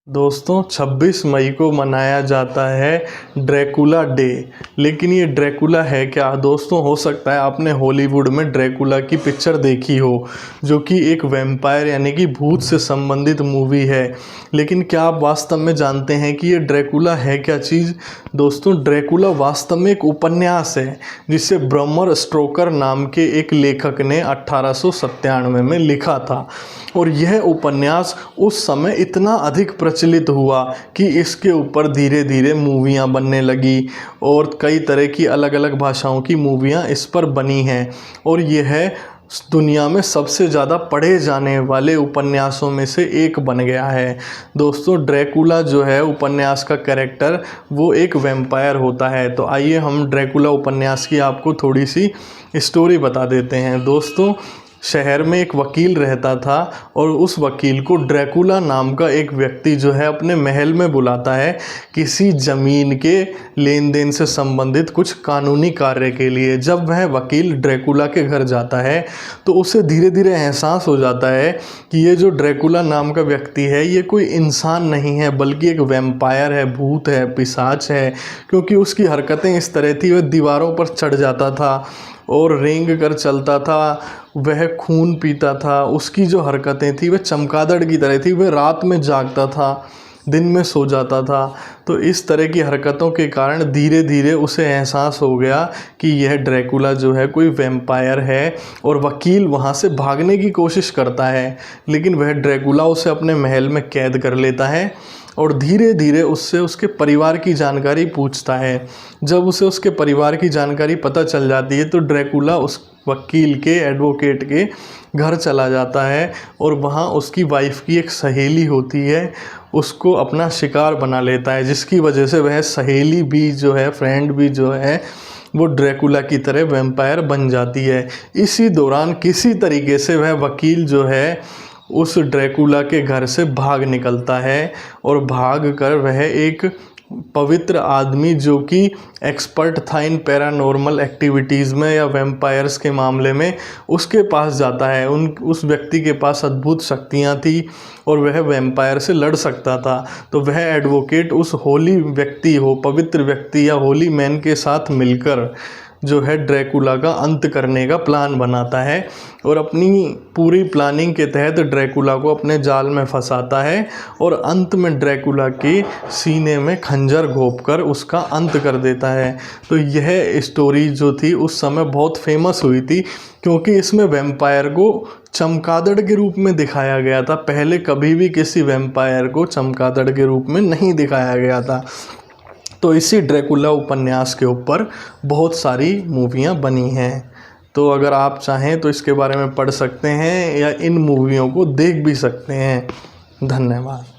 दोस्तों 26 मई को मनाया जाता है ड्रैकुला डे। लेकिन ये ड्रैकुला है क्या? दोस्तों हो सकता है आपने हॉलीवुड में ड्रैकुला की पिक्चर देखी हो, जो कि एक वैम्पायर यानी कि भूत से संबंधित मूवी है। लेकिन क्या आप वास्तव में जानते हैं कि ये ड्रैकुला है क्या चीज़? दोस्तों ड्रैकुला वास्तव में एक उपन्यास है जिसे ब्रमर स्टोकर नाम के एक लेखक ने 1897 में लिखा था। और यह उपन्यास उस समय इतना अधिक प्रचलित हुआ कि इसके ऊपर धीरे धीरे मूवियाँ बनने लगी और कई तरह की अलग अलग भाषाओं की मूवियाँ इस पर बनी हैं। और यह दुनिया में सबसे ज़्यादा पढ़े जाने वाले उपन्यासों में से एक बन गया है। दोस्तों ड्रैकुला जो है उपन्यास का कैरेक्टर, वो एक वैम्पायर होता है। तो आइए हम ड्रैकुला उपन्यास की आपको थोड़ी सी स्टोरी बता देते हैं। दोस्तों शहर में एक वकील रहता था और उस वकील को ड्रैकुला नाम का एक व्यक्ति जो है अपने महल में बुलाता है किसी ज़मीन के लेन देन से संबंधित कुछ कानूनी कार्य के लिए। जब वह वकील ड्रैकुला के घर जाता है तो उसे धीरे धीरे एहसास हो जाता है कि ये जो ड्रैकुला नाम का व्यक्ति है ये कोई इंसान नहीं है बल्कि एक वैम्पायर है, भूत है, पिशाच है। क्योंकि उसकी हरकतें इस तरह थी, वह दीवारों पर चढ़ जाता था और रेंग कर चलता था, वह खून पीता था, उसकी जो हरकतें थी वह चमगादड़ की तरह थी, वह रात में जागता था, दिन में सो जाता था। तो इस तरह की हरकतों के कारण धीरे धीरे उसे एहसास हो गया कि यह ड्रैकुला जो है कोई वैम्पायर है। और वकील वहाँ से भागने की कोशिश करता है, लेकिन वह ड्रैकुला उसे अपने महल में कैद कर लेता है और धीरे धीरे उससे उसके परिवार की जानकारी पूछता है। जब उसे उसके परिवार की जानकारी पता चल जाती है तो ड्रैकुला उस वकील के, एडवोकेट के घर चला जाता है और वहाँ उसकी वाइफ की एक सहेली होती है, उसको अपना शिकार बना लेता है, जिसकी वजह से वह सहेली भी जो है, फ्रेंड भी जो है, वो ड्रैकुला की तरह वैम्पायर बन जाती है। इसी दौरान किसी तरीके से वह वकील जो है उस ड्रैकुला के घर से भाग निकलता है और भाग कर वह एक पवित्र आदमी जो कि एक्सपर्ट था इन पैरानॉर्मल एक्टिविटीज़ में या वैम्पायर्स के मामले में, उसके पास जाता है। उस व्यक्ति के पास अद्भुत शक्तियाँ थी और वह वैम्पायर से लड़ सकता था। तो वह एडवोकेट उस होली व्यक्ति हो, पवित्र व्यक्ति या होली मैन के साथ मिलकर जो है ड्रैकुला का अंत करने का प्लान बनाता है और अपनी पूरी प्लानिंग के तहत ड्रैकुला को अपने जाल में फंसाता है और अंत में ड्रैकुला के सीने में खंजर घोंपकर उसका अंत कर देता है। तो यह स्टोरी जो थी उस समय बहुत फेमस हुई थी क्योंकि इसमें वैम्पायर को चमगादड़ के रूप में दिखाया गया था। पहले कभी भी किसी वैम्पायर को चमगादड़ के रूप में नहीं दिखाया गया था। तो इसी ड्रैकुला उपन्यास के ऊपर बहुत सारी मूवियाँ बनी हैं। तो अगर आप चाहें तो इसके बारे में पढ़ सकते हैं या इन मूवियों को देख भी सकते हैं। धन्यवाद।